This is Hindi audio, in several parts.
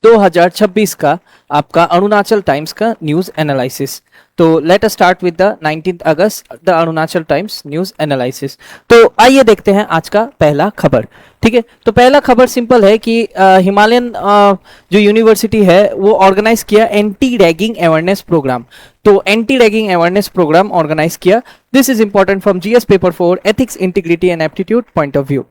2026 का आपका अरुणाचल टाइम्स का न्यूज एनालिसिस। तो let us start with the 19 August the Arunachal times news analysis. तो आइए देखते हैं आज का पहला खबर। ठीक है, तो पहला खबर सिंपल है कि हिमालयन जो यूनिवर्सिटी है वो ऑर्गेनाइज किया एंटी रैगिंग अवेयरनेस प्रोग्राम। तो anti ragging awareness programme organise किया। This is important from GS paper 4 ethics integrity and aptitude point of view.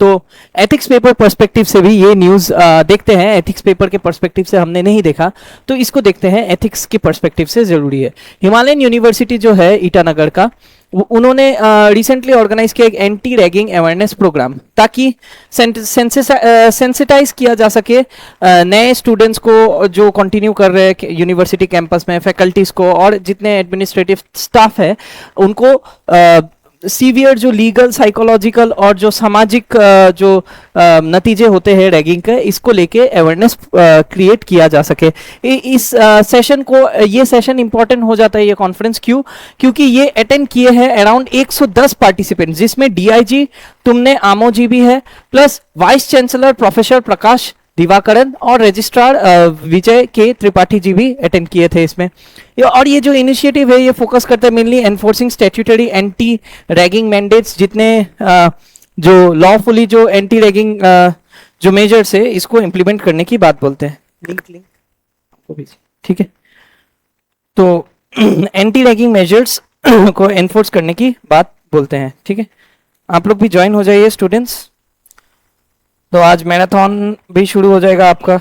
तो एथिक्स पेपर पर्सपेक्टिव से भी ये न्यूज देखते हैं। एथिक्स पेपर के पर्सपेक्टिव से हमने नहीं देखा, तो इसको देखते हैं एथिक्स के पर्सपेक्टिव से जरूरी है। हिमालयन यूनिवर्सिटी जो है ईटानगर का, उन्होंने रिसेंटली ऑर्गेनाइज किया एक एंटी रैगिंग अवेयरनेस प्रोग्राम, ताकि सेंसिटाइज किया जा सके नए स्टूडेंट्स को जो कंटिन्यू कर रहे हैं यूनिवर्सिटी कैंपस में, फैकल्टीज को और जितने एडमिनिस्ट्रेटिव स्टाफ है उनको सीवियर जो लीगल, साइकोलॉजिकल और जो सामाजिक जो नतीजे होते हैं रैगिंग के, इसको लेके अवेयरनेस क्रिएट किया जा सके। इस सेशन को, ये सेशन इंपॉर्टेंट हो जाता है ये कॉन्फ्रेंस, क्योंकि ये अटेंड किए हैं अराउंड 110 पार्टिसिपेंट, जिसमें डीआईजी तुमने आमो जी भी है, प्लस वाइस चांसलर प्रोफेसर प्रकाश दिवाकरन और रजिस्ट्रार विजय के त्रिपाठी जी भी अटेंड किए थे इसमें। और ये जो इनिशिएटिव है ये फोकस करता है mainly enforcing statutory anti ragging mandates, जितने जो लॉफुली जो एंटी रैगिंग जो मेजर्स है इसको इंप्लीमेंट करने की बात बोलते हैं। लिंक ठीक है, तो एंटी रैगिंग मेजर्स को एनफोर्स करने की बात बोलते हैं। ठीक है, आप लोग भी ज्वाइन हो जाइए स्टूडेंट्स। तो आज मैराथन भी शुरू हो जाएगा आपका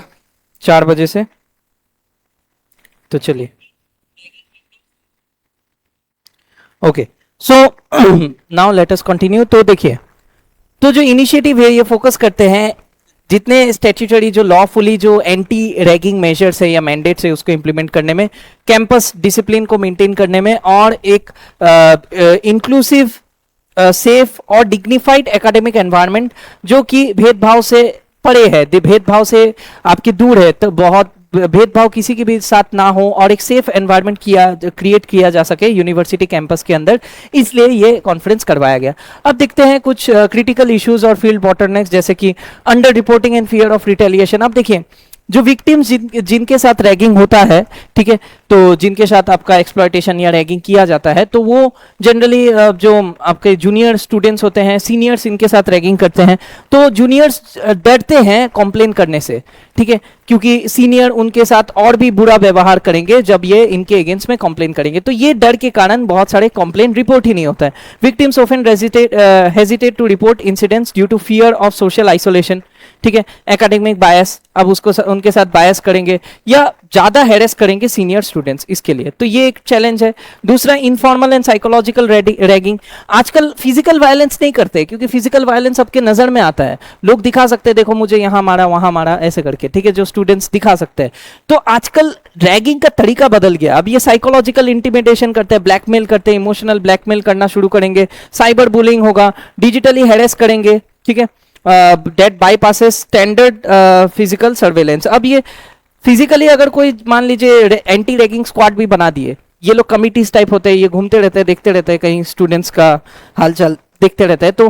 4 बजे से। तो चलिए, ओके, सो नाउ लेट अस कंटिन्यू। तो देखिए, तो जो इनिशिएटिव है ये फोकस करते हैं जितने स्टैट्यूटरी जो लॉफुली जो एंटी रैगिंग मेजर्स है या मैंडेट्स है उसको इंप्लीमेंट करने में, कैंपस डिसिप्लिन को मेंटेन करने में और एक इंक्लूसिव सेफ और डिग्निफाइड एकेडमिक एनवायरनमेंट जो कि भेदभाव से परे है, भेदभाव से आपकी दूर है, तो बहुत भेदभाव किसी के भी साथ ना हो और एक सेफ एनवायरनमेंट क्रिएट किया जा सके यूनिवर्सिटी कैंपस के अंदर, इसलिए ये कॉन्फ्रेंस करवाया गया। अब देखते हैं कुछ क्रिटिकल इश्यूज और फील्ड बॉटलनेक्स, जैसे कि under reporting and fear of retaliation. अब देखिए, जो विक्टिम्स जिनके साथ रैगिंग होता है, ठीक है, तो जिनके साथ आपका एक्सप्लॉयटेशन या रैगिंग किया जाता है, तो वो जनरली जो आपके जूनियर स्टूडेंट्स होते हैं, सीनियर्स इनके साथ रैगिंग करते हैं, तो जूनियर्स डरते हैं कंप्लेन करने से, ठीक है, क्योंकि सीनियर उनके साथ और भी बुरा व्यवहार करेंगे जब ये इनके अगेंस्ट में कंप्लेन करेंगे। तो ये डर के कारण बहुत सारे कंप्लेन रिपोर्ट ही नहीं होता है। Victims often hesitate to report incidents due to fear of social isolation, ठीक है, एकेडमिक बायस, अब उसको उनके साथ बायस करेंगे या ज्यादा हैरेस करेंगे सीनियर स्टूडेंट्स, इसके लिए तो ये एक चैलेंज है। दूसरा, इनफॉर्मल एंड साइकोलॉजिकल रैगिंग। आजकल फिजिकल वायलेंस नहीं करते, क्योंकि फिजिकल वायलेंस सबके नजर में आता है, लोग दिखा सकते हैं, देखो मुझे यहां मारा वहां मारा ऐसे करके, ठीक है, जो स्टूडेंट्स दिखा सकते हैं। तो आजकल रैगिंग का तरीका बदल गया, अब ये साइकोलॉजिकल इंटिमिडेशन करते हैं, ब्लैकमेल करते हैं, इमोशनल ब्लैकमेल करना शुरू करेंगे, साइबर बुलिंग होगा, डिजिटली हैरेस करेंगे, ठीक है, that bypasses standard physical surveillance. अब ये फिजिकली अगर कोई मान लीजिए एंटी रैगिंग स्क्वाड भी बना दिए, ये लोग कमिटीज टाइप होते हैं, ये घूमते रहते हैं, देखते रहते हैं, कहीं स्टूडेंट्स का हालचाल देखते रहते हैं, तो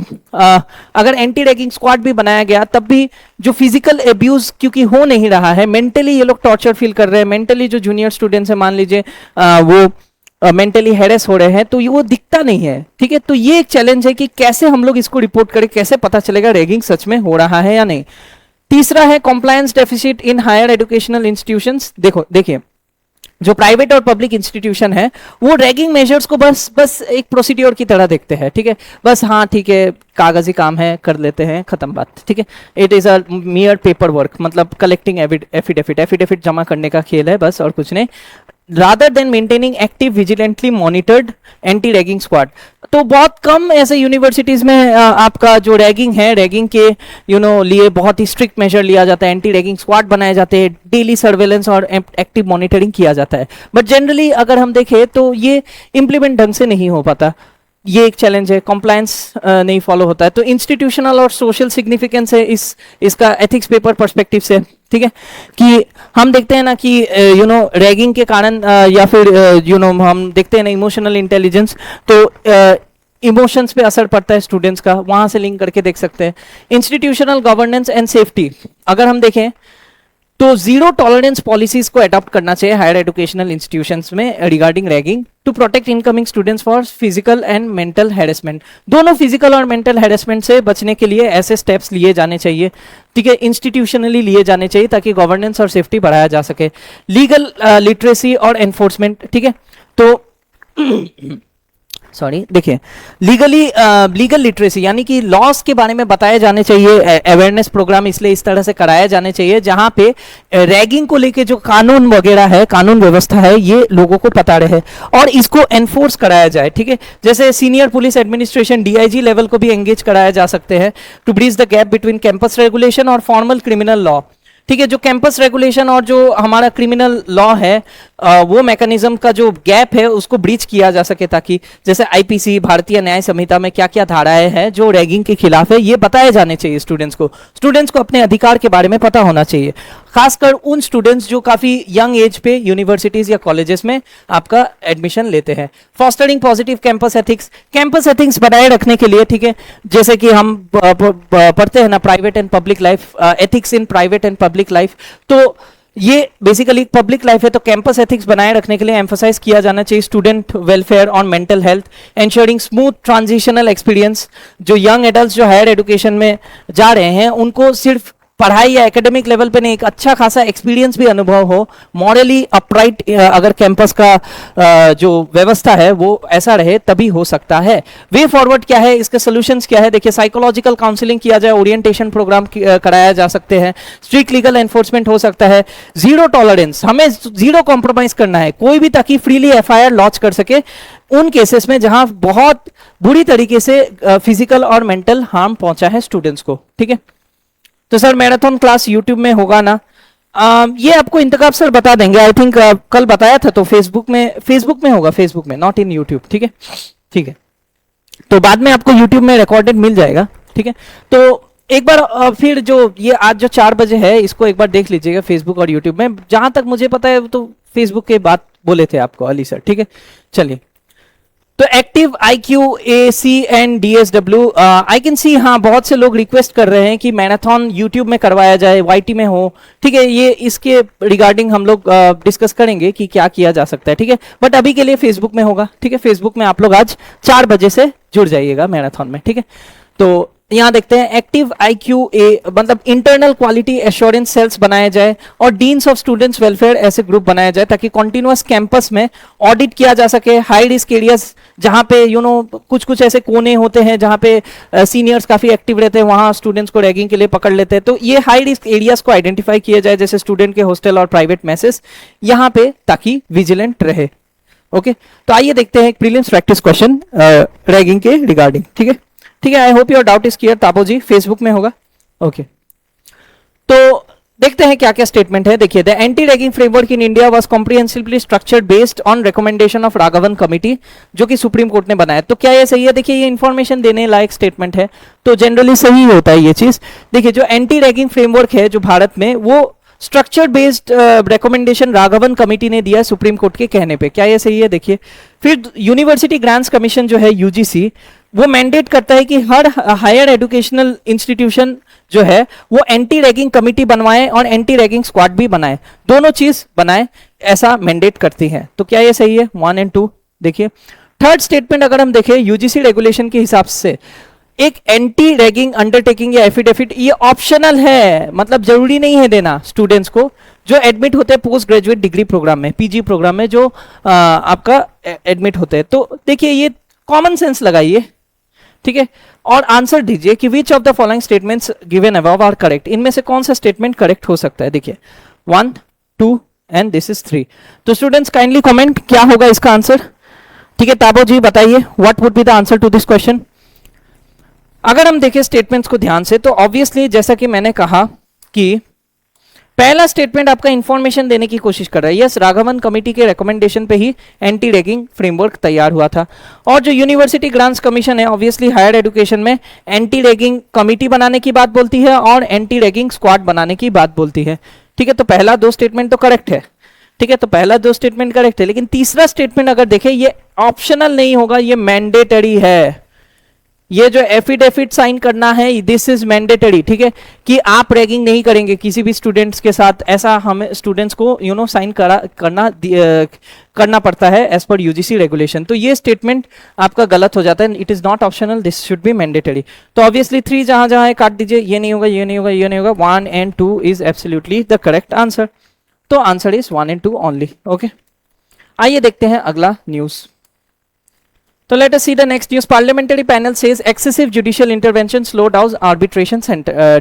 अगर एंटी रैगिंग स्क्वाड भी बनाया गया तब भी जो फिजिकल अब्यूज क्योंकि हो नहीं रहा है, मेंटली ये लोग टॉर्चर फील कर रहे हैं, मेंटली जो जूनियर स्टूडेंट्स है मान लीजिए वो मेंटली हैरेस हो रहे हैं, तो वो दिखता नहीं है, ठीक है। तो ये एक चैलेंज है कि कैसे हम लोग इसको रिपोर्ट करें, कैसे पता चलेगा रैगिंग सच में हो रहा है या नहीं। तीसरा है compliance deficit in higher educational institutions. देखिए, जो प्राइवेट और पब्लिक इंस्टीट्यूशन है वो रैगिंग मेजर्स को बस एक प्रोसीड्योर की तरह देखते हैं, ठीक है, बस हाँ ठीक है, कागजी काम है, कर लेते हैं, खत्म बात, ठीक है। It is a मियर paper work, मतलब कलेक्टिंग एफिडेविट जमा करने का खेल है बस, और कुछ नहीं। rather than maintaining active vigilantly monitored anti ragging squad. तो बहुत कम ऐसे यूनिवर्सिटीज में आपका जो रैगिंग है, रैगिंग के लिए बहुत ही स्ट्रिक्ट मेजर लिया जाता है, एंटी रैगिंग स्क्वाड बनाए जाते हैं, डेली सर्वेलेंस और एक्टिव मॉनिटरिंग किया जाता है। बट जनरली अगर हम देखें तो ये इंप्लीमेंट ढंग से नहीं हो पाता, ये एक चैलेंज है, कंप्लायंस नहीं फॉलो होता है। तो इंस्टीट्यूशनल और सोशल सिग्निफिकेंस है इसका एथिक्स पेपर पर्सपेक्टिव से, ठीक है, कि हम देखते हैं ना कि रैगिंग के कारण या फिर हम देखते हैं ना इमोशनल इंटेलिजेंस, तो इमोशंस पे असर पड़ता है स्टूडेंट्स का, वहां से लिंक करके देख सकते हैं। इंस्टीट्यूशनल गवर्नेंस एंड सेफ्टी, अगर हम देखें तो जीरो टॉलरेंस पॉलिसीज को अडॉप्ट करना चाहिए हायर एजुकेशनल इंस्टीट्यूशंस में regarding ragging to protect incoming students for physical and mental harassment. दोनों फिजिकल और मेंटल हैरेसमेंट से बचने के लिए ऐसे स्टेप्स लिए जाने चाहिए, ठीक है, इंस्टीट्यूशनली लिए जाने चाहिए ताकि गवर्नेंस और सेफ्टी बढ़ाया जा सके। लीगल लिटरेसी और एनफोर्समेंट, ठीक है, तो सॉरी देखिए, लीगल लिटरेसी यानी कि लॉस के बारे में बताए जाने चाहिए, अवेयरनेस प्रोग्राम इसलिए इस तरह से कराए जाने चाहिए जहां पे रैगिंग को लेके जो कानून वगैरह है, कानून व्यवस्था है, ये लोगों को पता रहे और इसको एनफोर्स कराया जाए, ठीक है। जैसे senior police administration DIG level को भी एंगेज कराया जा सकते हैं to bridge the gap between campus regulation और फॉर्मल क्रिमिनल लॉ, ठीक है। जो कैंपस रेगुलेशन और जो हमारा क्रिमिनल लॉ है वो मैकेनिज्म का जो गैप है उसको ब्रीच किया जा सके, ताकि जैसे आईपीसी भारतीय न्याय संहिता में क्या क्या धाराएं हैं जो रैगिंग के खिलाफ है, ये बताए जाने चाहिए स्टूडेंट्स को अपने अधिकार के बारे में पता होना चाहिए, खासकर उन स्टूडेंट्स जो काफी यंग एज पे यूनिवर्सिटीज या कॉलेजेस में आपका एडमिशन लेते हैं। फॉस्टरिंग पॉजिटिव कैंपस एथिक्स बनाए रखने के लिए, ठीक है, जैसे कि हम पढ़ते हैं ना private and public life, ethics in private and public life, तो ये बेसिकली पब्लिक लाइफ है, तो कैंपस एथिक्स बनाए रखने के लिए एम्फसाइज किया जाना चाहिए स्टूडेंट वेलफेयर और mental health, ensuring smooth transitional experience. जो यंग एडल्ट जो हायर एजुकेशन में जा रहे हैं उनको सिर्फ पढ़ाई या एकेडमिक लेवल पे नहीं, एक अच्छा खासा एक्सपीरियंस भी अनुभव हो, मॉरली अपराइट अगर कैंपस का जो व्यवस्था है वो ऐसा रहे तभी हो सकता है। वे फॉरवर्ड क्या है, इसके सॉल्यूशंस क्या है, देखिए साइकोलॉजिकल काउंसलिंग किया जाए, ओरिएंटेशन प्रोग्राम कराया जा सकते हैं, स्ट्रिक्ट लीगल एनफोर्समेंट हो सकता है, जीरो टॉलरेंस, हमें जीरो कॉम्प्रोमाइज करना है कोई भी, ताकि फ्रीली एफआईआर लॉन्च कर सके उन केसेस में जहां बहुत बुरी तरीके से फिजिकल और मेंटल हार्म पहुंचा है स्टूडेंट्स को, ठीक है। तो सर मैराथन क्लास यूट्यूब में होगा ना, ये आपको इंतखाब सर बता देंगे, आई थिंक कल बताया था, तो फेसबुक में होगा, फेसबुक में, नॉट इन यूट्यूब, ठीक है, ठीक है। तो बाद में आपको यूट्यूब में रिकॉर्डेड मिल जाएगा, ठीक है। तो एक बार फिर जो ये आज जो 4 बजे है इसको एक बार देख लीजिएगा फेसबुक और यूट्यूब में, जहां तक मुझे पता है तो फेसबुक के बात बोले थे आपको अली सर, ठीक है। चलिए, तो active IQ AC and DSW I can see, हाँ बहुत से लोग रिक्वेस्ट कर रहे हैं कि मैराथन यूट्यूब में करवाया जाए, YT में हो, ठीक है। ये इसके रिगार्डिंग हम लोग डिस्कस करेंगे कि क्या किया जा सकता है, ठीक है। बट अभी के लिए फेसबुक में होगा, ठीक है। फेसबुक में आप लोग आज 4 बजे से जुड़ जाइएगा मैराथन में, ठीक है। तो यहां देखते हैं एक्टिव IQA मतलब इंटरनल क्वालिटी एश्योरेंस सेल्स बनाए जाए और डीन्स ऑफ स्टूडेंट्स वेलफेयर ऐसे ग्रुप बनाया जाए ताकि कॉन्टिन्यूअस कैंपस में ऑडिट किया जा सके। हाई रिस्क एरियाज जहां पे कुछ ऐसे कोने होते हैं जहां पे सीनियर्स काफी एक्टिव रहते हैं, वहां स्टूडेंट्स को रैगिंग के लिए पकड़ लेते हैं, तो ये हाई रिस्क एरियाज को आइडेंटिफाई किया जाए, जैसे स्टूडेंट के हॉस्टल और प्राइवेट मैसेज यहाँ पे, ताकि विजिलेंट रहे। ओके, तो आइए देखते हैं एक प्रीलिम्स प्रैक्टिस क्वेश्चन रैगिंग के रिगार्डिंग, ठीक है, ठीक है। I hope your doubt is clear. Tapo ji Facebook में होगा, ओके। तो देखते हैं क्या क्या स्टेटमेंट है। देखिए, the anti ragging framework in India was comprehensively structured based on recommendation of Raghavan committee, जो कि सुप्रीम कोर्ट ने बनाया। तो क्या ये सही है? देखिए, ये इंफॉर्मेशन देने लायक स्टेटमेंट है, तो जनरली सही होता है ये चीज। देखिए, जो एंटी रैगिंग फ्रेमवर्क है जो भारत में, वो structured based recommendation Raghavan committee ने दिया सुप्रीम कोर्ट के कहने पे। क्या ये सही है? देखिए, फिर यूनिवर्सिटी ग्रांट्स कमीशन जो है यूजीसी, वो मैंडेट करता है कि हर हायर एजुकेशनल इंस्टीट्यूशन जो है वो एंटी रैगिंग कमिटी बनवाए और एंटी रैगिंग स्क्वाड भी बनाए, दोनों चीज बनाए, ऐसा मैंडेट करती है। तो क्या ये सही है? 1 और 2। देखिए, थर्ड स्टेटमेंट अगर हम देखें यूजीसी रेगुलेशन के हिसाब से, एक एंटी रैगिंग अंडरटेकिंग या एफिडेविट ये ऑप्शनल है, मतलब जरूरी नहीं है देना स्टूडेंट्स को जो एडमिट होते हैं पोस्ट ग्रेजुएट डिग्री प्रोग्राम में, पीजी प्रोग्राम में जो आपका एडमिट होते हैं। तो देखिए, ये कॉमन सेंस लगाइए, ठीक है, और आंसर दीजिए कि which of the following statements given above are correct. इनमें से कौन सा स्टेटमेंट करेक्ट हो सकता है? देखिए, 1, 2 एंड दिस इज 3। तो स्टूडेंट्स काइंडली कमेंट क्या होगा इसका आंसर, ठीक है। ताबो जी बताइए, what would be the answer to this question. अगर हम देखें स्टेटमेंट्स को ध्यान से, तो ऑब्वियसली जैसा कि मैंने कहा कि पहला स्टेटमेंट आपका इंफॉर्मेशन देने की कोशिश कर रहा है। यस, राघवन कमेटी के रिकमेंडेशन पे ही एंटी रैगिंग फ्रेमवर्क तैयार हुआ था। और जो यूनिवर्सिटी ग्रांट्स कमीशन है, ऑब्वियसली हायर एजुकेशन में एंटी रैगिंग कमेटी बनाने की बात बोलती है और एंटी रैगिंग स्क्वाड बनाने की बात बोलती है, ठीक है। तो पहला 2 स्टेटमेंट तो करेक्ट है, ठीक है, तो पहला 2 स्टेटमेंट करेक्ट है। लेकिन तीसरा स्टेटमेंट अगर देखें, ये ऑप्शनल नहीं होगा, ये मैंडेटरी है, ये जो एफिडेविट साइन करना है दिस इज मैंडेटरी, ठीक है, कि आप रैगिंग नहीं करेंगे किसी भी स्टूडेंट्स के साथ, ऐसा हमें स्टूडेंट्स को साइन करना पड़ता है एज पर यूजीसी रेगुलेशन। तो ये स्टेटमेंट आपका गलत हो जाता है, it is not optional, this should be mandatory. तो ऑब्वियसली 3 जहां जहां है काट दीजिए, ये नहीं होगा, ये नहीं होगा, ये नहीं होगा, 1 and 2 is absolutely the correct answer. तो answer is 1 and 2 only. Okay, आइए देखते हैं अगला न्यूज। तो let us see the next news. Parliamentary panel says excessive judicial intervention slow down arbitration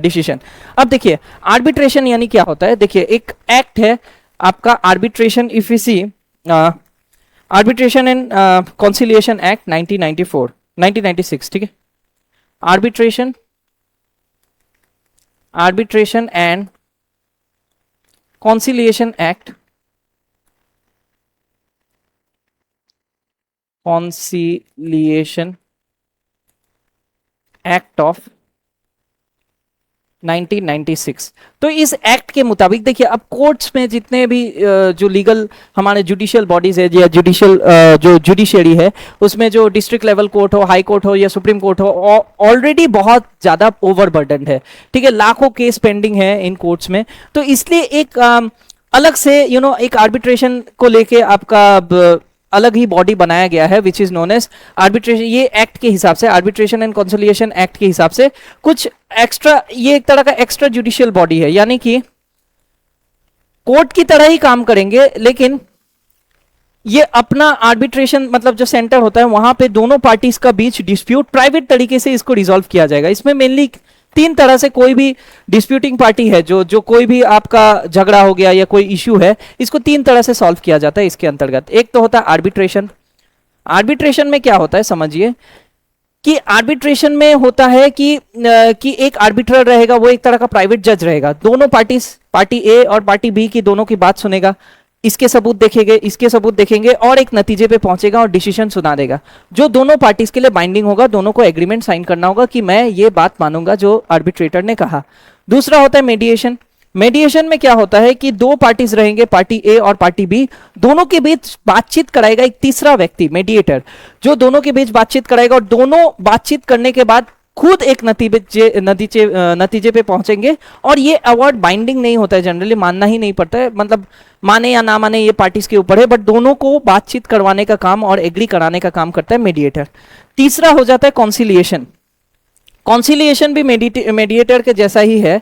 decision. अब देखिए आर्बिट्रेशन यानी क्या होता है, देखिए एक एक्ट है आपका arbitration, if you see arbitration and conciliation act 1996, ठीक है, arbitration and conciliation act, conciliation act of 1996। तो इस एक्ट के मुताबिक देखिए अब कोर्ट्स में जितने भी जो लीगल हमारे जुडिशियल बॉडीज है या जुडिशियल जो जुडिशियरी है, उसमें जो डिस्ट्रिक्ट लेवल कोर्ट हो, हाई कोर्ट हो या सुप्रीम कोर्ट हो, ऑलरेडी बहुत ज्यादा ओवरबर्डन्ड है, ठीक है, लाखों केस पेंडिंग है इन कोर्ट्स में। तो इसलिए एक अलग से एक आर्बिट्रेशन को लेके आपका अलग ही बॉडी बनाया गया है which is known as arbitration. ये एक्ट के हिसाब से, आर्बिट्रेशन एंड कंसोलिएशन एक्ट के हिसाब से कुछ एक्स्ट्रा, ये एक तरह का एक्स्ट्रा जुडिशियल बॉडी है, यानी कि कोर्ट की तरह ही काम करेंगे, लेकिन ये अपना आर्बिट्रेशन मतलब जो सेंटर होता है वहां पे दोनों पार्टीज का बीच डिस्प्यूट प्राइवेट तरीके से इसको रिजॉल्व किया जाएगा। इसमें मेनली 3 तरह से कोई भी डिस्प्यूटिंग पार्टी है, जो कोई भी आपका झगड़ा हो गया या कोई इश्यू है, इसको 3 तरह से सॉल्व किया जाता है इसके अंतर्गत। एक तो होता है आर्बिट्रेशन। आर्बिट्रेशन में क्या होता है समझिए कि आर्बिट्रेशन में होता है कि एक आर्बिट्रर रहेगा, वो एक तरह का प्राइवेट जज रहेगा, दोनों पार्टी ए और पार्टी बी की दोनों की बात सुनेगा, इसके सबूत देखेंगे, इसके सबूत देखेंगे और एक नतीजे पे पहुंचेगा और डिसीजन सुना देगा, जो दोनों पार्टीज के लिए बाइंडिंग होगा। दोनों को एग्रीमेंट साइन करना होगा कि मैं ये बात मानूंगा जो आर्बिट्रेटर ने कहा। दूसरा होता है मीडिएशन। मीडिएशन में क्या होता है कि 2 पार्टीज रहेंगे, पार्टी ए और पार्टी बी, दोनों के बीच बातचीत कराएगा एक तीसरा व्यक्ति, मीडिएटर, जो दोनों के बीच बातचीत कराएगा और दोनों बातचीत करने के बाद खुद एक नतीजे पे पहुंचेंगे। और ये अवार्ड बाइंडिंग नहीं होता है, जनरली मानना ही नहीं पड़ता है, मतलब माने या ना माने ये पार्टीज के ऊपर है, बट दोनों को बातचीत करवाने का काम और एग्री कराने का काम करता है मीडिएटर। तीसरा हो जाता है कॉन्सिलिएशन। कॉन्सिलिएशन भी मीडिएटर के जैसा ही है,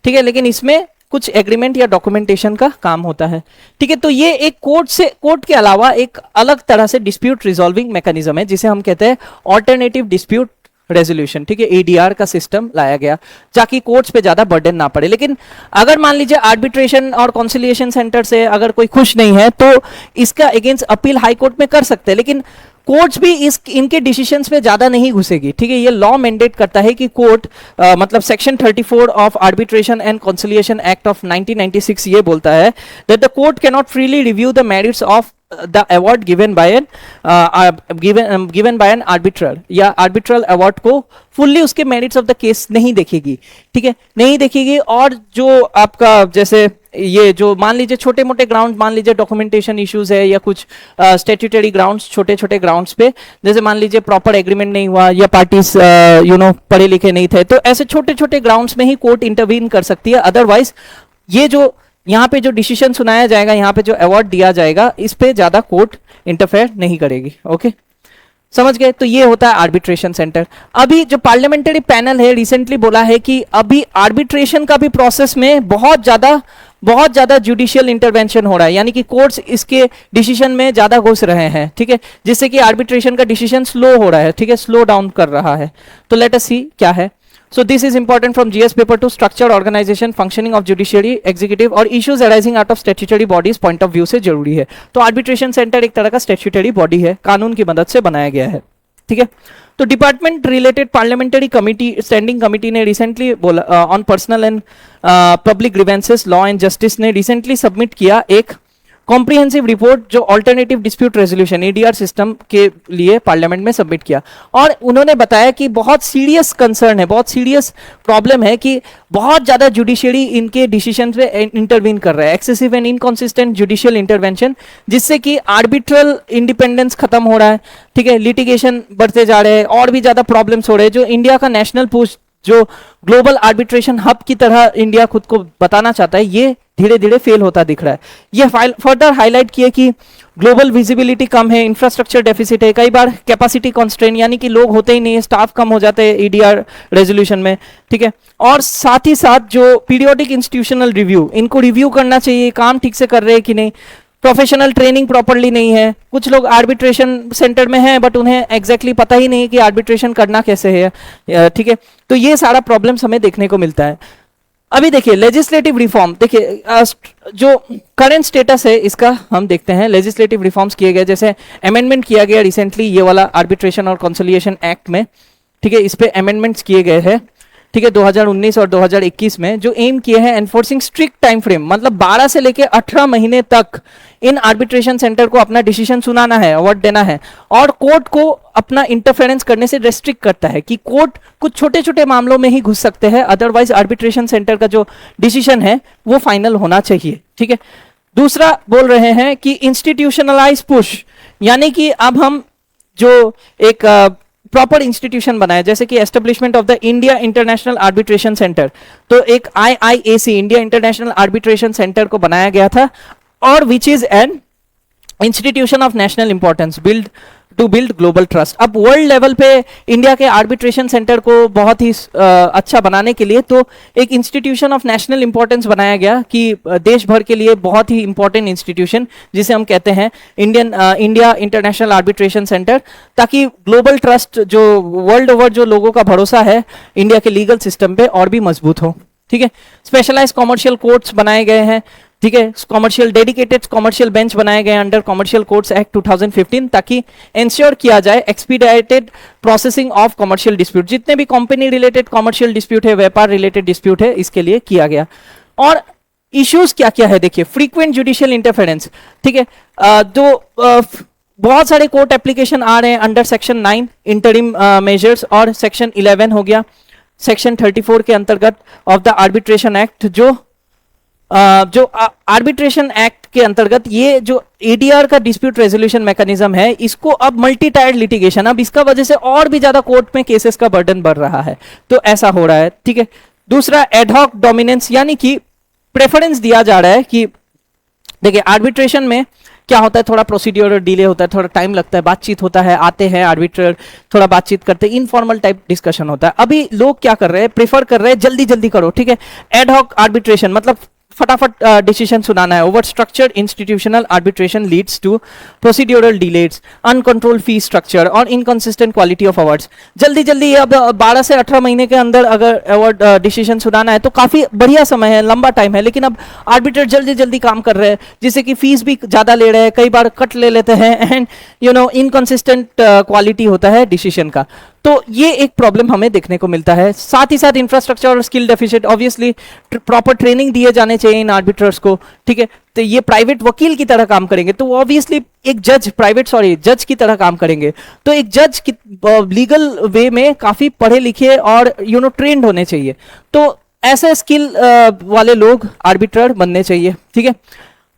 ठीक है, लेकिन इसमें कुछ एग्रीमेंट या डॉक्यूमेंटेशन का काम होता है, ठीक है। तो ये एक कोर्ट के अलावा एक अलग तरह से डिस्प्यूट रिजॉल्विंग मैकेनिज्म है, जिसे हम कहते हैं ऑल्टरनेटिव डिस्प्यूट रेजोल्यूशन, ठीक है, एडीआर का सिस्टम लाया गया ताकि कोर्ट्स पे ज्यादा बर्डन ना पड़े। लेकिन अगर मान लीजिए आर्बिट्रेशन और कॉन्सिलिएशन सेंटर से अगर कोई खुश नहीं है तो इसका अगेंस्ट अपील हाई कोर्ट में कर सकते हैं, लेकिन कोर्ट्स भी इनके डिसीजंस में ज्यादा नहीं घुसेगी, ठीक है। ये लॉ मैंडेट करता है कि कोर्ट मतलब section 34 of arbitration and conciliation act of 1996 ये बोलता है that the court can not freely review the merits of the award given by an arbitral, या आर्बिट्रल अवार्ड को फुल्ली उसके मेरिट्स ऑफ द केस नहीं देखेगी, ठीक है, नहीं देखेगी। और जो आपका जैसे ये जो मान लीजिए छोटे मोटे ग्राउंड, मान लीजिए डॉक्यूमेंटेशन इश्यूज है या कुछ स्टैट्यूटरी ग्राउंड्स, छोटे छोटे ग्राउंड्स पे, जैसे मान लीजिए प्रॉपर एग्रीमेंट नहीं हुआ या पार्टीज पढ़े लिखे नहीं थे, तो ऐसे छोटे छोटे ग्राउंड्स में ही कोर्ट इंटरवीन कर सकती है। अदरवाइज ये जो यहाँ पे जो डिसीजन सुनाया जाएगा, यहाँ पे जो अवार्ड दिया जाएगा, इस पे ज्यादा कोर्ट इंटरफेयर नहीं करेगी। ओके, समझ गए। तो ये होता है आर्बिट्रेशन सेंटर। अभी जो पार्लियामेंट्री पैनल है रिसेंटली बोला है कि अभी आर्बिट्रेशन का भी प्रोसेस में बहुत ज्यादा जुडिशियल इंटरवेंशन हो रहा है, यानी कि कोर्ट्स इसके डिसीजन में ज्यादा घुस रहे हैं, ठीक है, जिससे कि आर्बिट्रेशन का डिसीजन स्लो हो रहा है, ठीक है, स्लो डाउन कर रहा है। तो लेट अस सी क्या है। So this is important from GS paper to structure, organization, functioning of judiciary, executive और issues arising out of statutory bodies point of view से जरूरी है। तो arbitration center एक तरह का statutory body है, कानून की मदद से बनाया गया है, ठीक है। तो department related parliamentary committee, standing committee ने रिसेंटली बोला on personal and public grievances, law and justice ने रिसेंटली सबमिट किया एक कॉम्प्रिहेंसिव रिपोर्ट जो alternative dispute resolution ADR system के लिए पार्लियामेंट में सबमिट किया। और उन्होंने बताया कि बहुत सीरियस कंसर्न है, बहुत सीरियस प्रॉब्लम है कि बहुत ज्यादा जुडिशियरी इनके डिसीजन पे इंटरवीन कर रहा है, excessive and inconsistent judicial intervention, जिससे कि आर्बिट्रल इंडिपेंडेंस खत्म हो रहा है, ठीक है, लिटिगेशन बढ़ते जा रहे हैं और भी ज्यादा प्रॉब्लम्स हो रहे हैं। जो इंडिया का नेशनल पुश, जो ग्लोबल आर्बिट्रेशन हब की तरह इंडिया खुद को बताना चाहता है, ये धीरे धीरे फेल होता दिख रहा है। ये फर्दर हाईलाइट किए कि ग्लोबल विजिबिलिटी कम है, इंफ्रास्ट्रक्चर डेफिसिट है, कई बार कैपेसिटी कॉन्स्ट्रेंट यानी कि लोग होते ही नहीं है, स्टाफ कम हो जाते हैं ईडीआर रेजोल्यूशन में, ठीक है। और साथ ही साथ जो पीरियोडिक इंस्टीट्यूशनल रिव्यू, इनको रिव्यू करना चाहिए, काम ठीक से कर रहे हैं कि नहीं, प्रोफेशनल ट्रेनिंग प्रॉपर्ली नहीं है। कुछ लोग आर्बिट्रेशन सेंटर में हैं बट उन्हें एग्जैक्टली पता ही नहीं कि आर्बिट्रेशन करना कैसे है, ठीक है। तो ये सारा प्रॉब्लम्स हमें देखने को मिलता है। अभी देखिए लेजिस्लेटिव रिफॉर्म, देखिए जो करंट स्टेटस है इसका हम देखते हैं। लेजिस्लेटिव रिफॉर्म्स किए गए, जैसे अमेंडमेंट किया गया रिसेंटली ये वाला आर्बिट्रेशन और कंसोलिएशन एक्ट में, ठीक है, इस पे अमेंडमेंट्स किए गए हैं, ठीक है, 2019 और 2021 में, जो एम किए हैं एनफोर्सिंग स्ट्रिक्ट टाइम फ्रेम, मतलब 12 से लेके 18 महीने तक इन आर्बिट्रेशन सेंटर को अपना डिसीजन सुनाना है, अवार्ड देना है, और कोर्ट को अपना इंटरफेरेंस करने से रेस्ट्रिक्ट करता है कि कोर्ट कुछ छोटे छोटे मामलों में ही घुस सकते हैं, अदरवाइज आर्बिट्रेशन सेंटर का जो डिसीजन है वो फाइनल होना चाहिए, ठीक है। दूसरा बोल रहे हैं कि इंस्टीट्यूशनलाइज पुश, यानी कि अब हम जो एक प्रॉपर इंस्टीट्यूशन बनाया, जैसे कि establishment of the India International Arbitration Centre, तो एक IIAC India International Arbitration centre को बनाया गया था, और which is an institution of national importance to build global trust. अब वर्ल्ड लेवल पे इंडिया के आर्बिट्रेशन सेंटर को बहुत ही अच्छा बनाने के लिए तो एक इंस्टीट्यूशन ऑफ नेशनल इंपॉर्टेंस बनाया गया कि देश भर के लिए बहुत ही इंपॉर्टेंट इंस्टीट्यूशन, जिसे हम कहते हैं इंडिया इंटरनेशनल आर्बिट्रेशन सेंटर, ताकि ग्लोबल ट्रस्ट जो वर्ल्ड ओवर जो लोगों का भरोसा है इंडिया के लीगल सिस्टम पे और भी मजबूत हो, ठीक है। स्पेशलाइज्ड कॉमर्शियल कोर्ट्स बनाए गए हैं, ठीक है, कॉमर्शियल डेडिकेटेड कॉमर्शियल बेंच बनाए गए अंडर कॉमर्शियल कोर्ट्स एक्ट 2015, ताकि इंश्योर किया जाए एक्सपीडाइटेड प्रोसेसिंग ऑफ कॉमर्शियल डिस्प्यूट, जितने भी कंपनी रिलेटेड कॉमर्शियल डिस्प्यूट है, व्यापार रिलेटेड डिस्प्यूट है, इसके लिए किया गया। और इश्यूज क्या क्या है देखिए, फ्रीक्वेंट जुडिशियल इंटरफेरेंस, ठीक है, बहुत सारे कोर्ट एप्लीकेशन आ रहे हैं अंडर सेक्शन 9 इंटरिम मेजर्स, और सेक्शन 11 हो गया सेक्शन 34 के अंतर्गत ऑफ द आर्बिट्रेशन एक्ट, जो आर्बिट्रेशन एक्ट के अंतर्गत ये जो एडीआर का डिस्प्यूट रेजोल्यूशन मैकेनिज्म है, इसको अब मल्टी टायर्ड लिटिगेशन, अब इसका वजह से और भी ज्यादा कोर्ट में केसेस का बर्डन बढ़ रहा है, तो ऐसा हो रहा है, ठीक है। दूसरा एडहॉक डोमिनेंस, यानी कि प्रेफरेंस दिया जा रहा है कि देखिए आर्बिट्रेशन में क्या होता है, थोड़ा प्रोसीड्यूरल डिले होता है, थोड़ा टाइम लगता है, बातचीत होता है, आते हैं आर्बिट्रेटर, थोड़ा बातचीत करते हैं, इनफॉर्मल टाइप डिस्कशन होता है। अभी लोग क्या कर रहे हैं, प्रेफर कर रहे हैं जल्दी जल्दी करो, ठीक है। एडहॉक आर्बिट्रेशन मतलब फटाफट डिसीजन सुनाना है। Over structured institutional arbitration leads to procedural delays, uncontrolled fee structure और इनकंसिस्टेंट क्वालिटी ऑफ अवार्ड्स। जल्दी जल्दी अब 12 से 18 महीने के अंदर अगर अवार्ड डिसीजन सुनाना है तो काफी बढ़िया समय है, लंबा टाइम है, लेकिन अब आर्बिट्रेटर जल्दी जल्दी काम कर रहे हैं, जिससे कि फीस भी ज्यादा ले रहे हैं, कई बार कट ले लेते हैं, एंड इनकंसिस्टेंट क्वालिटी होता है डिसीजन का। तो ये एक प्रॉब्लम हमें देखने को मिलता है। साथ ही साथ इंफ्रास्ट्रक्चर और skill deficit, obviously proper training दिए जाने चाहिए इन आर्बिट्रर्स को, ठीक है। तो ये प्राइवेट वकील की तरह काम करेंगे तो ऑब्वियसली एक जज की तरह काम करेंगे, तो एक जज लीगल वे में काफी पढ़े लिखे और ट्रेंड होने चाहिए, तो ऐसे स्किल वाले लोग आर्बिट्रर बनने चाहिए, ठीक है।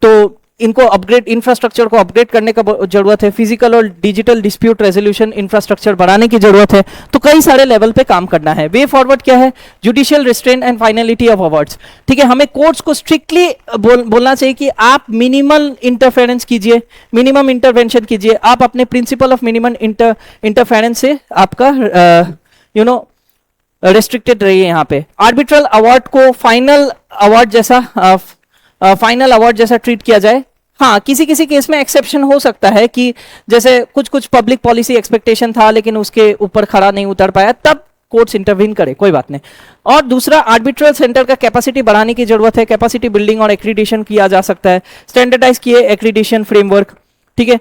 तो इनको अपग्रेड, इंफ्रास्ट्रक्चर को अपग्रेड करने का जरूरत है, फिजिकल और डिजिटल डिस्प्यूट रेजोल्यूशन इंफ्रास्ट्रक्चर बढ़ाने की जरूरत है, तो कई सारे लेवल पे काम करना है। वे फॉरवर्ड क्या है, judicial restraint and finality of awards, ठीक है। हमें कोर्ट्स को स्ट्रिक्टली बोलना चाहिए कि आप मिनिमल इंटरफेरेंस कीजिए, मिनिमम इंटरवेंशन कीजिए, आप अपने प्रिंसिपल ऑफ मिनिमम इंटरफेरेंस से आपका रेस्ट्रिक्टेड रहिए। यहाँ पे आर्बिट्रल अवार्ड को फाइनल अवार्ड जैसा ट्रीट किया जाए। हाँ, किसी किसी केस में एक्सेप्शन हो सकता है कि जैसे कुछ पब्लिक पॉलिसी एक्सपेक्टेशन था लेकिन उसके ऊपर खड़ा नहीं उतर पाया, तब कोर्ट्स इंटरवीन करे, कोई बात नहीं। और दूसरा, आर्बिट्रल सेंटर का कैपेसिटी बढ़ाने की जरूरत है, कैपेसिटी बिल्डिंग और एक्रीडिशन किया जा सकता है, स्टैंडर्डाइज किए एक्रीडिशन फ्रेमवर्क, ठीक है,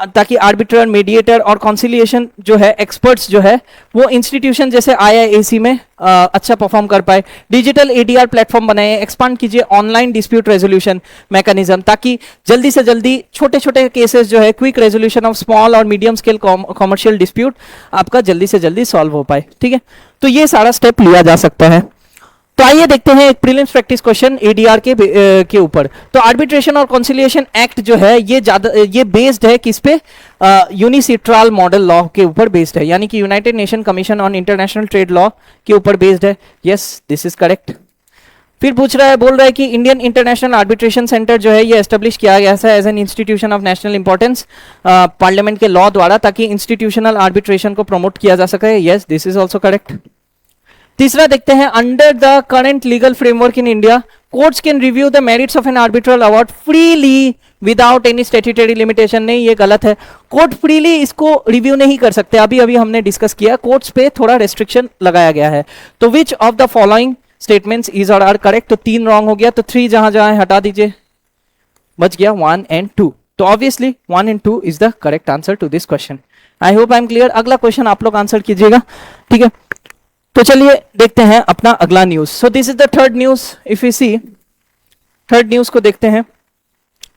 ताकि आर्बिट्रर, मीडिएटर और कॉन्सिलिएशन जो है, एक्सपर्ट्स जो है वो इंस्टीट्यूशन जैसे आईआईएसी में अच्छा परफॉर्म कर पाए। डिजिटल एडीआर प्लेटफॉर्म बनाए, एक्सपांड कीजिए ऑनलाइन डिस्प्यूट रेजोल्यूशन मैकेनिज्म, ताकि जल्दी से जल्दी छोटे छोटे केसेस जो है, क्विक रेजोल्यूशन ऑफ स्मॉल और मीडियम स्केल कॉमर्शियल डिस्प्यूट आपका जल्दी से जल्दी सॉल्व हो पाए। ठीक है, तो ये सारा स्टेप लिया जा सकता है। तो आइए देखते हैं एक प्रीलिम्स प्रैक्टिस क्वेश्चन एडीआर के ऊपर। तो आर्बिट्रेशन और कॉन्सिलिएशन एक्ट जो है ये बेस्ड है किस पे? यूनिसिट्राल मॉडल लॉ के ऊपर बेस्ड है, यानी कि United nation commission on international trade law के ऊपर बेस्ड है। Yes, this is correct. फिर बोल रहा है कि इंडियन इंटरनेशनल आर्बिट्रेशन सेंटर जो है ये एस्टेब्लिश किया गया है as an institution of national importance parliament के लॉ द्वारा, ताकि इंस्टीट्यूशनल आर्बिट्रेशन को प्रमोट किया जा सके। Yes, this is also correct. तीसरा देखते हैं, under the current legal framework in India courts can review the merits of an arbitral award freely without any statutory limitation. नहीं, ये गलत है। कोर्ट फ्रीली इसको रिव्यू नहीं कर सकते। अभी अभी हमने डिस्कस किया, कोर्ट्स पे थोड़ा रेस्ट्रिक्शन लगाया गया है। तो विच of the following statements is और आर करेक्ट? तो 3 रॉन्ग हो गया, तो 3 जहां जहां हटा दीजिए, बच गया 1 and 2। तो obviously 1 and 2 is the correct answer to this question. I hope I am clear. अगला क्वेश्चन आप लोग आंसर कीजिएगा। ठीक है, तो चलिए देखते हैं अपना अगला news. So this is the third news. If you see third news को देखते हैं,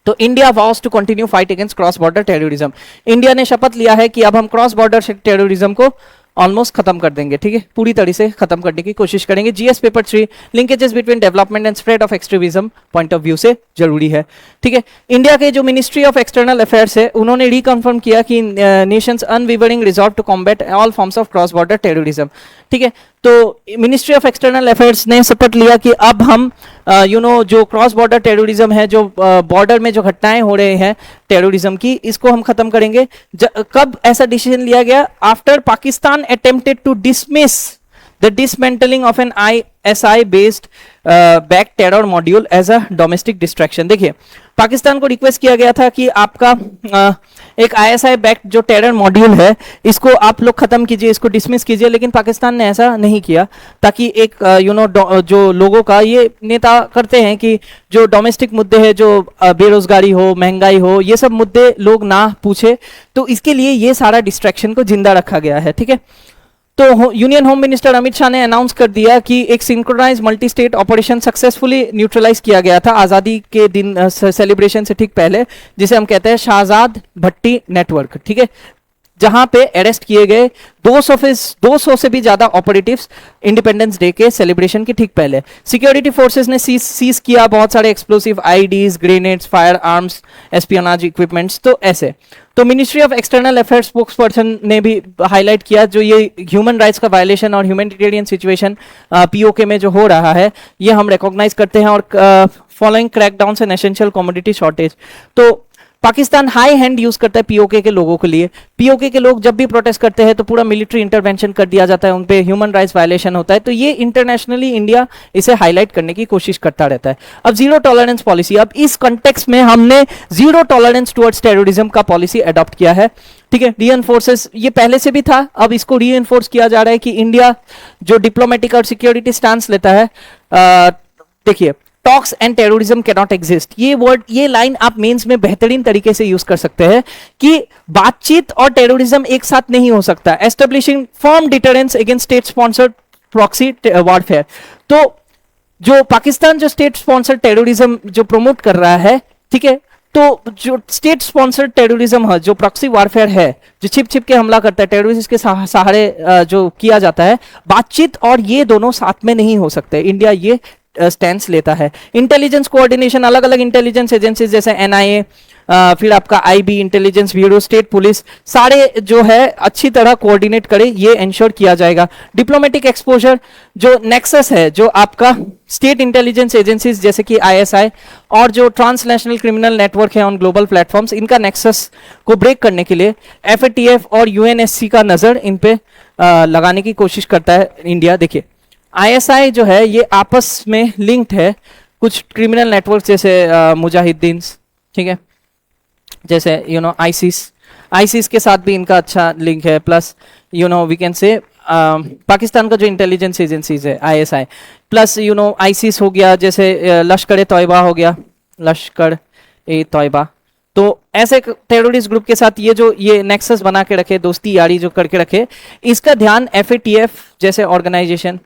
तो India was to continue fight against cross border terrorism. India ने शपथ लिया है कि अब हम क्रॉस बॉर्डर टेररिज्म को ऑलमोस्ट खत्म कर देंगे। ठीक है, पूरी तरह से खत्म करने की कोशिश करेंगे। GS paper 3 linkages between development and spread of extremism point of view से जरूरी है। ठीक है, इंडिया के जो मिनिस्ट्री ऑफ एक्सटर्नल अफेयर्स है उन्होंने रिकन्फर्म किया कि nation's unwavering resort to combat all forms of cross border terrorism. ठीक है, तो मिनिस्ट्री ऑफ एक्सटर्नल अफेयर्स ने शपथ लिया कि अब हम जो क्रॉस बॉर्डर टेररिज्म है, जो बॉर्डर में जो घटनाएं हो रहे हैं टेररिज्म की, इसको हम खत्म करेंगे। कब ऐसा डिसीजन लिया गया? After Pakistan attempted to dismiss the dismantling of an ISI based back terror module as a domestic distraction। देखिए, पाकिस्तान को रिक्वेस्ट किया गया था कि आपका एक ISI बैक्ड जो टेरर मॉड्यूल है इसको आप लोग खत्म कीजिए, इसको डिसमिस कीजिए, लेकिन पाकिस्तान ने ऐसा नहीं किया, ताकि एक जो लोगों का ये नेता करते हैं कि जो डोमेस्टिक मुद्दे हैं, जो बेरोजगारी हो, महंगाई हो, ये सब मुद्दे लोग ना पूछे, तो इसके लिए ये सारा डिस्ट्रैक्शन को जिंदा रखा गया है। ठीक है, तो union home minister Amit Shah ने अनाउंस कर दिया कि एक synchronise multi state operation successfully neutralise किया गया था आज़ादी के दिन सेलिब्रेशन से ठीक पहले, जिसे हम कहते हैं शाहजाद भट्टी नेटवर्क। ठीक है, जहां पे अरेस्ट किए गए 200 से भी ज्यादा ऑपरेटिव्स इंडिपेंडेंस डे के सेलिब्रेशन के ठीक पहले। सिक्योरिटी फोर्सेस ने सीज किया बहुत सारे explosive IEDs, grenades, fire arms, espionage equipments. तो ऐसे तो ministry of external affairs spokes person ने भी हाईलाइट किया, जो ये ह्यूमन राइट्स का वायलेशन और ह्यूमैनिटेरियन सिचुएशन पीओके में जो हो रहा है, ये हम रिकॉग्नाइज करते हैं। और following crackdown and essential commodity shortage, तो पाकिस्तान हाई हैंड यूज करता है पीओके के लोगों के लिए। पीओके के लोग जब भी प्रोटेस्ट करते हैं तो पूरा मिलिट्री इंटरवेंशन कर दिया जाता है, उन पे ह्यूमन राइट्स वायलेशन होता है। तो ये इंटरनेशनली इंडिया इसे हाईलाइट करने की कोशिश करता रहता है। अब जीरो टॉलरेंस पॉलिसी, अब इस कॉन्टेक्स्ट में हमने जीरो टॉलरेंस टुवर्ड्स टेररिज्म का पॉलिसी अडॉप्ट किया है। ठीक है, रीएनफोर्सेस, ये पहले से भी था, अब इसको रीएनफोर्स किया जा रहा है कि इंडिया जो डिप्लोमेटिक और सिक्योरिटी स्टांस लेता है। देखिए, talks and terrorism can not exist, ये वर्ड, ये लाइन आप मेंस में बेहतरीन तरीके से यूज कर सकते हैं कि बातचीत और टेररिज्म एक साथ नहीं हो सकता। Establishing firm deterrence against state sponsored proxy warfare, तो जो पाकिस्तान जो स्टेट स्पॉन्सर्ड टेररिज्म जो प्रमोट कर रहा है, ठीक है, तो जो स्टेट स्पॉन्सर्ड टेररिज्म है, जो प्रॉक्सी वारफेयर है, जो छिप छिप के हमला करता है, टेररिस्ट के सहारे जो किया जाता है, बातचीत और ये दोनों साथ में नहीं हो सकते। इंडिया ये स्टैंड लेता है। इंटेलिजेंस कोऑर्डिनेशन, अलग अलग इंटेलिजेंस एजेंसीज जैसे एनआईए, फिर आपका IB, intelligence bureau, state police, सारे जो है अच्छी तरह कोऑर्डिनेट करे, ये इंश्योर किया जाएगा। डिप्लोमेटिक एक्सपोजर, जो नेक्सस है, जो आपका स्टेट इंटेलिजेंस एजेंसीज जैसे कि आईएसआई और जो ट्रांसनेशनल क्रिमिनल नेटवर्क है ऑन ग्लोबल प्लेटफॉर्म्स, इनका नेक्सस को ब्रेक करने के लिए एफएटीएफ और यूएनएससी का नजर इन पे लगाने की कोशिश करता है इंडिया। देखिए, आईएसआई जो है ये आपस में लिंक्ड है कुछ क्रिमिनल नेटवर्क जैसे मुजाहिदीन, ठीक है, जैसे आईसिस के साथ भी इनका अच्छा लिंक है। प्लस वी कैन से पाकिस्तान का जो इंटेलिजेंस एजेंसीज है आईएसआई, प्लस आईसिस हो गया, जैसे लश्कर ए तौयबा हो गया, लश्कर ए तौयबा, तो ऐसे टेररिस्ट ग्रुप के साथ ये नेक्सस बना के रखे, दोस्ती यारी जो करके रखे, इसका ध्यान एफएटीएफ जैसे ऑर्गेनाइजेशन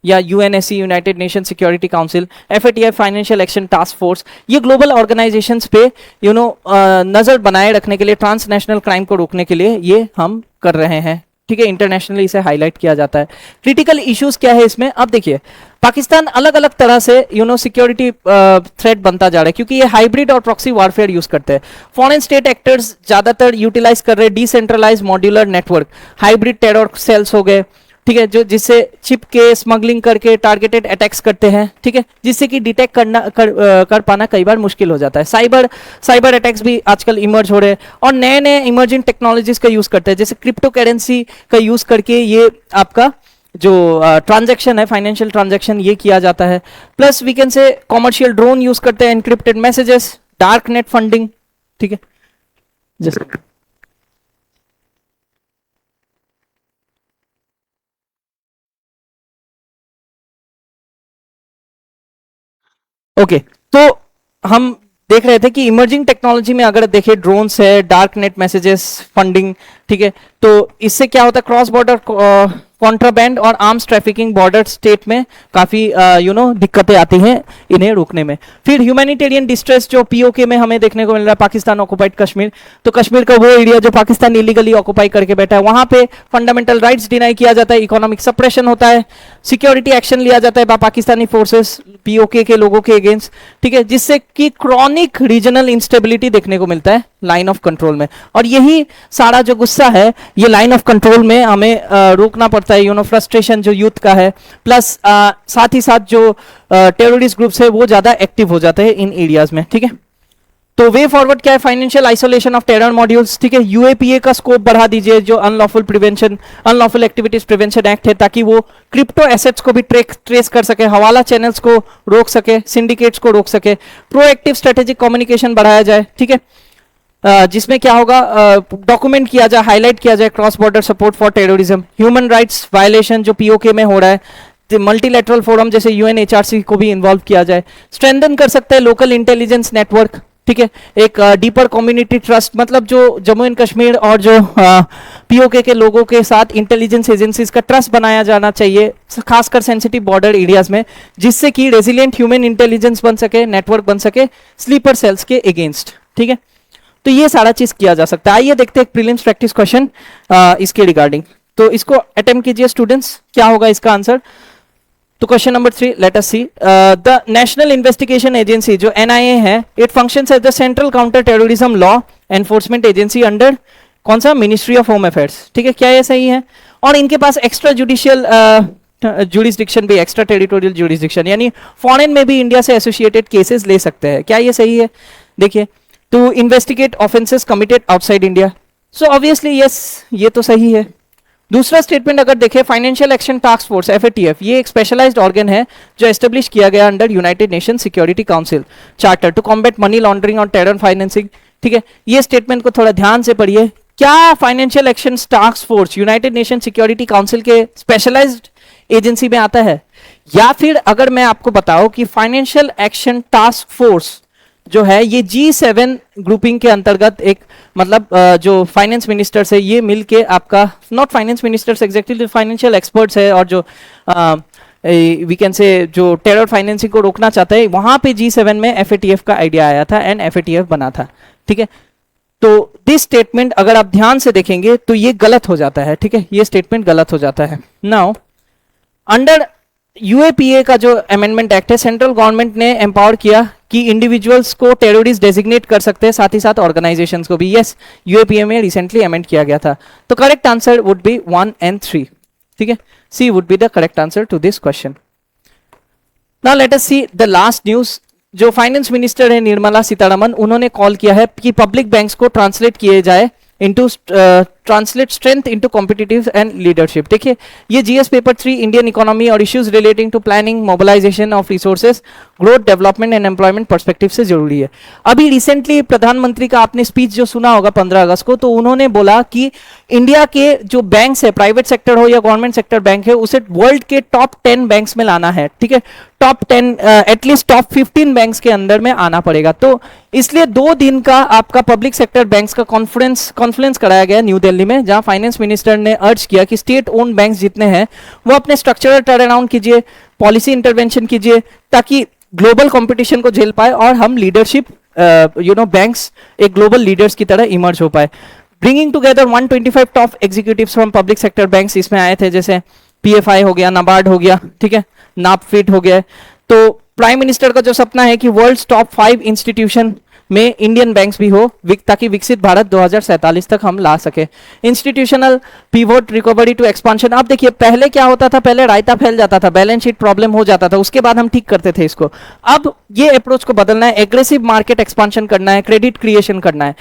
या UNSC, United Nation security council, FATF financial action task force, ये ग्लोबल ऑर्गेनाइजेशंस पे नजर बनाए रखने के लिए, ट्रांसनेशनल क्राइम को रोकने के लिए ये हम कर रहे हैं, ठीक है। इंटरनेशनली इसे हाईलाइट किया जाता है। क्रिटिकल इश्यूज क्या है इसमें, अब देखिए पाकिस्तान अलग अलग तरह से सिक्योरिटी थ्रेट बनता जा रहा है, क्योंकि ये हाइब्रिड और प्रॉक्सी वारफेयर यूज करते हैं। फॉरेन स्टेट एक्टर्स ज्यादातर यूटिलाइज कर रहे हैं decentralise modular network, hybrid terror cells हो गए, ठीक है, जो जिससे चिप के स्मगलिंग करके टारगेटेड अटैक्स करते हैं, ठीक है, जिससे कि डिटेक्ट कर पाना कई बार मुश्किल हो जाता है। साइबर अटैक्स भी आजकल इमर्ज हो रहे हैं और नए नए इमर्जिंग टेक्नोलॉजीज का यूज करते हैं, जैसे क्रिप्टो करेंसी का यूज करके ये आपका जो ट्रांजैक्शन है, फाइनेंशियल ट्रांजैक्शन, ये किया जाता है। Plus we can say commercial drone use करते हैं, encrypted messages, dark net funding, ठीक है। जैसे ओके, तो हम देख रहे थे कि इमर्जिंग टेक्नोलॉजी में अगर देखें, ड्रोन्स है, डार्क नेट मैसेजेस, फंडिंग, ठीक है, तो इससे क्या होता है, क्रॉस बॉर्डर कॉन्ट्राबैंड और आर्म्स ट्रैफिकिंग बॉर्डर स्टेट में काफी दिक्कतें आती हैं इन्हें रोकने में। फिर ह्यूमैनिटेरियन डिस्ट्रेस जो पीओके में हमें देखने को मिल रहा है, पाकिस्तान ऑक्युपाइड कश्मीर, तो कश्मीर का वो एरिया जो पाकिस्तान इलीगली ऑक्युपाई करके बैठा है, वहां पे फंडामेंटल राइट्स डिनाई किया जाता है, इकोनॉमिक सप्रेशन होता है, सिक्योरिटी एक्शन लिया जाता है पाकिस्तानी फोर्सेस पीओके के लोगों के अगेंस्ट, ठीक है, जिससे कि क्रॉनिक रीजनल इंस्टेबिलिटी देखने को मिलता है लाइन ऑफ कंट्रोल में। और यही सारा जो गुस्सा है ये लाइन ऑफ कंट्रोल में हमें रोकना पड़ता है, फ्रस्ट्रेशन जो यूथ का है, प्लस साथ ही साथ जो टेररिस्ट ग्रुप्स है वो ज्यादा एक्टिव हो जाते हैं इन एरियाज में, ठीक है। तो वे फॉरवर्ड क्या है, financial isolation of terror modules, ठीक है, यूएपीए का स्कोप बढ़ा दीजिए, जो अनलॉफुल एक्टिविटीज प्रिवेंशन एक्ट है, ताकि वो क्रिप्टो एसेट्स को भी ट्रेस कर सके, हवाला चैनल्स को रोक सके, सिंडिकेट्स को रोक सके, प्रोएक्टिव स्ट्रेटेजिक कम्युनिकेशन बढ़ाया जाए, ठीक है, जिसमें क्या होगा, डॉक्यूमेंट किया जाए, हाईलाइट किया जाए cross border support for terrorism, human rights violation जो पीओके में हो रहा है, मल्टीलेटरल फोरम जैसे यूएनएचआरसी को भी इन्वॉल्व किया जाए, स्ट्रेंथन कर सकते हैं लोकल इंटेलिजेंस नेटवर्क, ठीक है, एक डीपर कम्युनिटी ट्रस्ट, मतलब जो जम्मू एंड कश्मीर और जो पीओके के लोगों के साथ इंटेलिजेंस एजेंसीज का ट्रस्ट बनाया जाना चाहिए, खासकर सेंसिटिव बॉर्डर एरियाज में, जिससे कि रेजिलिएंट ह्यूमन इंटेलिजेंस बन सके, नेटवर्क बन सके स्लीपर सेल्स के अगेंस्ट, ठीक है। तो ये सारा चीज किया जा सकता है। आइए देखते हैं एक प्रीलिम्स प्रैक्टिस क्वेश्चन इसके रिगार्डिंग, तो इसको अटेम्प्ट कीजिए स्टूडेंट्स, क्या होगा इसका आंसर। तो question number 3, let us see, the national investigation agency जो एनआईए है, it functions as the central counter terrorism law enforcement agency under कौन सा, मिनिस्ट्री ऑफ होम अफेयर्स, ठीक है, क्या ये सही है। और इनके पास एक्स्ट्रा जुडिशियल जुडिस्डिक्शन भी, एक्स्ट्रा टेरिटोरियल जुडिस्डिक्शन, यानी फॉरेन में भी इंडिया से एसोसिएटेड केसेस ले सकते हैं, क्या ये सही है। देखिए, to investigate offences committed outside India, so obviously yes, ये तो सही है। दूसरा स्टेटमेंट अगर देखें, financial action task force FATF, ये एक स्पेशलाइज्ड ऑर्गन है जो एस्टेब्लिश किया गया under United Nation security council charter to combat money laundering और टेरर फाइनेंसिंग, ठीक है। ये स्टेटमेंट को थोड़ा ध्यान से पढ़िए, क्या financial action task force United Nation security council के स्पेशलाइज्ड एजेंसी में आता है, या फिर अगर मैं आपको बताऊं कि फाइनेंशियल एक्शन टास्क फोर्स जो है ये G7 ग्रुपिंग के अंतर्गत एक, मतलब जो फाइनेंस मिनिस्टर्स है ये मिलके आपका, not finance ministers exactly, financial experts है, और जो वी कैन से जो टेरर फाइनेंसिंग को रोकना चाहता है, वहां पे G7 में एफएटीएफ का आइडिया आया था एंड एफएटीएफ बना था, ठीक है। तो दिस स्टेटमेंट अगर आप ध्यान से देखेंगे तो ये गलत हो जाता है, ठीक है, ये स्टेटमेंट गलत हो जाता है। नाउ अंडर यूएपीए का जो अमेंडमेंट एक्ट है, सेंट्रल गवर्नमेंट ने एम्पावर किया कि इंडिविजुअल्स को टेररिस्ट डेजिग्नेट कर सकते हैं, साथ ही साथ ऑर्गेनाइजेशंस को भी, यस, यूएपीए में रिसेंटली अमेंड किया गया था। तो correct answer would be 1 and 3, ठीक है, C would be the correct answer to this question. Now let us see the last news. जो फाइनेंस मिनिस्टर है निर्मला सीतारमन, उन्होंने कॉल किया है कि पब्लिक बैंक्स को ट्रांसलेट किए जाए into translate strength into competitive and leadership. देखिए ये जीएस पेपर 3 इंडियन इकोनॉमी और issues relating to planning, mobilisation of resources, growth, development and employment perspective से जरूरी है। अभी रिसेंटली प्रधानमंत्री का आपने स्पीच जो सुना होगा 15 अगस्त को, तो उन्होंने बोला कि इंडिया के जो बैंक्स है, प्राइवेट सेक्टर हो या गवर्नमेंट सेक्टर बैंक है, उसे वर्ल्ड के टॉप 10 बैंक्स में लाना है। ठीक है, टॉप 10 एटलीस्ट टॉप 15 बैंक्स के अंदर में आना पड़ेगा। तो इसलिए 2 दिन का आपका पब्लिक सेक्टर बैंक्स का कॉन्फ्रेंस कराया गया न्यू दिल्ली में, जहां फाइनेंस मिनिस्टर ने अर्ज किया कि स्टेट ओन्ड बैंक्स जितने हैं वो अपने स्ट्रक्चरल टर्न अराउंड कीजिए, पॉलिसी इंटरवेंशन कीजिए, ताकि ग्लोबल कंपटीशन को झेल पाए और हम लीडरशिप बैंक्स एक ग्लोबल लीडर्स की तरह इमर्ज हो पाए। Bringing together 125 top executives from public sector banks इसमें आए थे, जैसे पीएफआई हो गया, नाबार्ड हो गया, ठीक है, नापफिट हो गया। तो प्राइम मिनिस्टर का जो सपना है कि वर्ल्ड टॉप 5 इंस्टीट्यूशन में इंडियन बैंक्स भी हो, ताकि विकसित भारत 2047 तक हम ला सके। Institutional pivot, recovery to expansion. आप देखिए पहले क्या होता था, पहले रायता फैल जाता था, बैलेंस शीट प्रॉब्लम हो जाता था, उसके बाद हम ठीक करते थे इसको। अब ये अप्रोच को बदलना है, एग्रेसिव मार्केट एक्सपांशन करना है, क्रेडिट क्रिएशन करना है,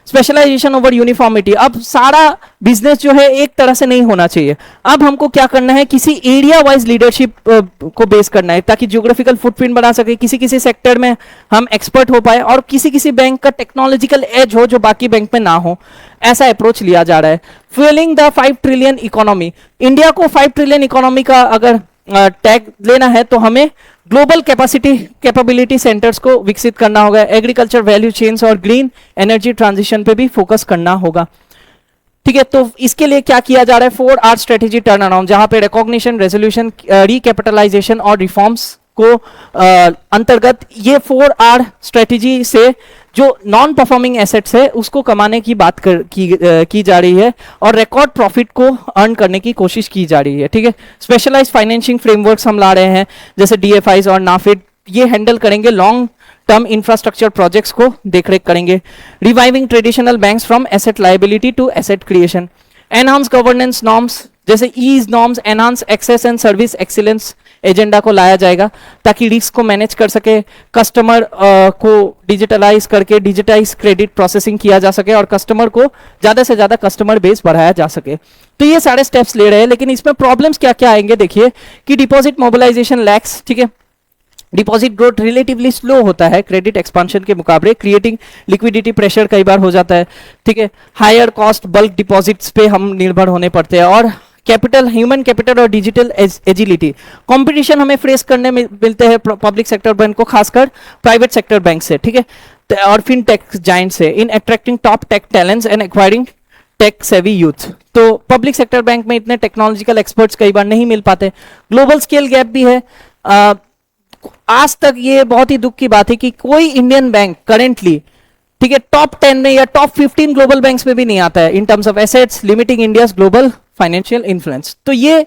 स्पेशलाइजेशन ओवर यूनिफॉर्मिटी। अब सारा बिजनेस जो है एक तरह से नहीं होना चाहिए। अब हमको क्या करना है, किसी एरिया वाइज लीडरशिप को बेस करना है, ताकि ज्योग्राफिकल फुटप्रिंट बना सके, किसी किसी सेक्टर में हम एक्सपर्ट हो पाए और किसी किसी बैंक का टेक्नोलॉजिकल एज हो जो बाकी बैंक में ना हो। ऐसा अप्रोच लिया जा रहा है। Fuelling the 5 trillion economy. India को 5 ट्रिलियन इकोनॉमी का अगर टैग लेना है तो हमें ग्लोबल कैपेबिलिटी सेंटर्स को विकसित करना होगा, एग्रीकल्चर वैल्यू चेन्स और ग्रीन एनर्जी ट्रांजिशन पे भी फोकस करना होगा। ठीक है, तो इसके लिए क्या किया जा रहा है, 4R स्ट्रेटेजी टर्न अराउंड, जहां पे रिकॉग्निशन, रेजोल्यूशन, रिकैपिटलाइजेशन और रिफॉर्म्स को अंतर्गत ये 4R स्ट्रेटेजी से जो नॉन परफॉर्मिंग एसेट्स है उसको कमाने की बात की जा रही है और रिकॉर्ड प्रॉफिट को अर्न करने की कोशिश की जा रही है। ठीक है, स्पेशलाइज्ड फाइनेंसिंग फ्रेमवर्क्स हम ला रहे हैं, जैसे डीएफआईज और नाफिड, ये हैंडल करेंगे लॉन्ग टर्म इंफ्रास्ट्रक्चर प्रोजेक्ट्स को देखरेख करेंगे। Reviving traditional banks from asset liability to asset creation. Enhance governance norms, जैसे EASE norms, enhance access and service excellence agenda को लाया जाएगा, ताकि रिस्क को मैनेज कर सके, कस्टमर को डिजिटलाइज करके डिजिटाइज क्रेडिट प्रोसेसिंग किया जा सके और कस्टमर को ज्यादा से ज्यादा कस्टमर बेस बढ़ाया जा सके। तो ये सारे स्टेप्स ले रहे हैं, लेकिन इसमें प्रॉब्लम्स क्या क्या आएंगे देखिए कि डिपॉजिट मोबिलाइजेशन लैक्स। ठीक है, डिपॉजिट ग्रोथ रिलेटिवली स्लो होता है क्रेडिट एक्सपांशन के मुकाबले, क्रिएटिंग लिक्विडिटी प्रेशर कई बार हो जाता है। ठीक है, हायर कॉस्ट बल्क डिपॉजिट्स पे हम निर्भर होने पड़ते हैं और कैपिटल, ह्यूमन कैपिटल और डिजिटल एजिलिटी, कंपटीशन हमें फेस करने में मिलते हैं पब्लिक सेक्टर बैंक को, खासकर प्राइवेट सेक्टर बैंक से। ठीक है, और फिनटेक जायंट से, in attracting top tech talents and acquiring tech savvy youth. तो पब्लिक सेक्टर बैंक में इतने टेक्नोलॉजिकल एक्सपर्ट्स कई बार नहीं मिल पाते। ग्लोबल स्केल गैप भी है। आज तक ये बहुत ही दुख की बात है कि कोई इंडियन बैंक करेंटली, ठीक है, टॉप 10 में या टॉप 15 ग्लोबल बैंक्स में भी नहीं आता है in terms of assets, limiting India's global financial influence. तो ये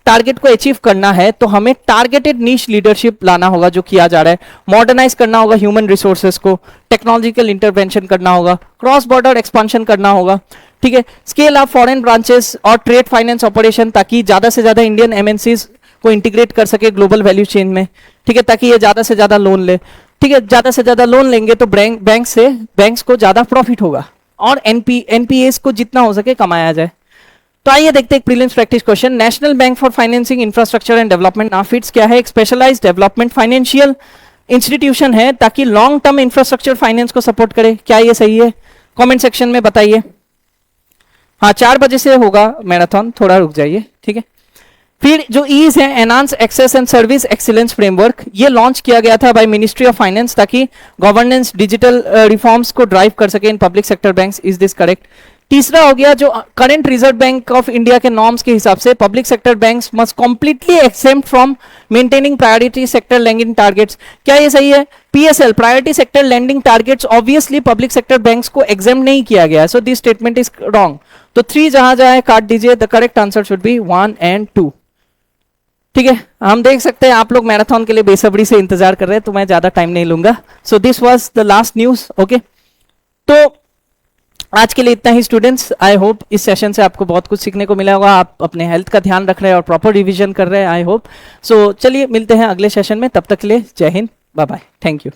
टारगेट को अचीव करना है तो हमें टारगेटेड नीश लीडरशिप लाना होगा, जो किया जा रहा है। मॉडर्नाइज करना होगा ह्यूमन रिसोर्सेज को, टेक्नोलॉजिकल इंटरवेंशन करना होगा, क्रॉस बॉर्डर एक्सपांशन करना होगा। ठीक है, स्केल अप फॉरेन ब्रांचेस और ट्रेड फाइनेंस ऑपरेशन, ताकि ज्यादा से ज्यादा इंडियन एमएनसीज को इंटीग्रेट कर सके ग्लोबल वैल्यू चेन में। ठीक है, ताकि ये ज्यादा से ज्यादा लोन ले। ठीक है, ज्यादा से ज्यादा लोन लेंगे तो बैंक्स को ज्यादा प्रॉफिट होगा और एनपीएस को जितना हो सके कमाया जाए। तो आइए देखते हैं एक prelims practice question. National bank for financing infrastructure and development, NaBFID's क्या है, एक स्पेशलाइज्ड डेवलपमेंट फाइनेंशियल इंस्टीट्यूशन है ताकि लॉन्ग टर्म इंफ्रास्ट्रक्चर फाइनेंस को सपोर्ट करे। क्या ये सही है? कमेंट सेक्शन में बताइए। हाँ, 4 बजे से होगा मैराथन, थोड़ा रुक जाइए। ठीक है, फिर जो ईज है, enhance access and service excellence framework, ये लॉन्च किया गया था बाय मिनिस्ट्री ऑफ फाइनेंस ताकि गवर्नेंस डिजिटल रिफॉर्म्स को ड्राइव कर सके in public sector banks. Is this correct? तीसरा हो गया, जो current Reserve Bank of India के नॉर्म्स के हिसाब से public sector banks must completely exempt from maintaining priority sector lending targets. क्या ये सही है? PSL, priority sector lending targets, obviously public sector banks को एग्जेम्प्ट नहीं किया गया है, so this statement is wrong. तो 3 जहां जाए काट दीजिए। The correct answer should be 1 and 2। ठीक है, हम देख सकते हैं आप लोग मैराथन के लिए बेसब्री से इंतजार कर रहे हैं, तो मैं ज्यादा टाइम नहीं लूंगा। So this was the last news. Okay, तो आज के लिए इतना ही स्टूडेंट्स। आई होप इस सेशन से आपको बहुत कुछ सीखने को मिला होगा। आप अपने हेल्थ का ध्यान रख रहे हैं और प्रॉपर रिवीजन कर रहे हैं, आई होप। सो चलिए मिलते हैं अगले सेशन में, तब तक के लिए जय हिंद, बाय बाय, थैंक यू।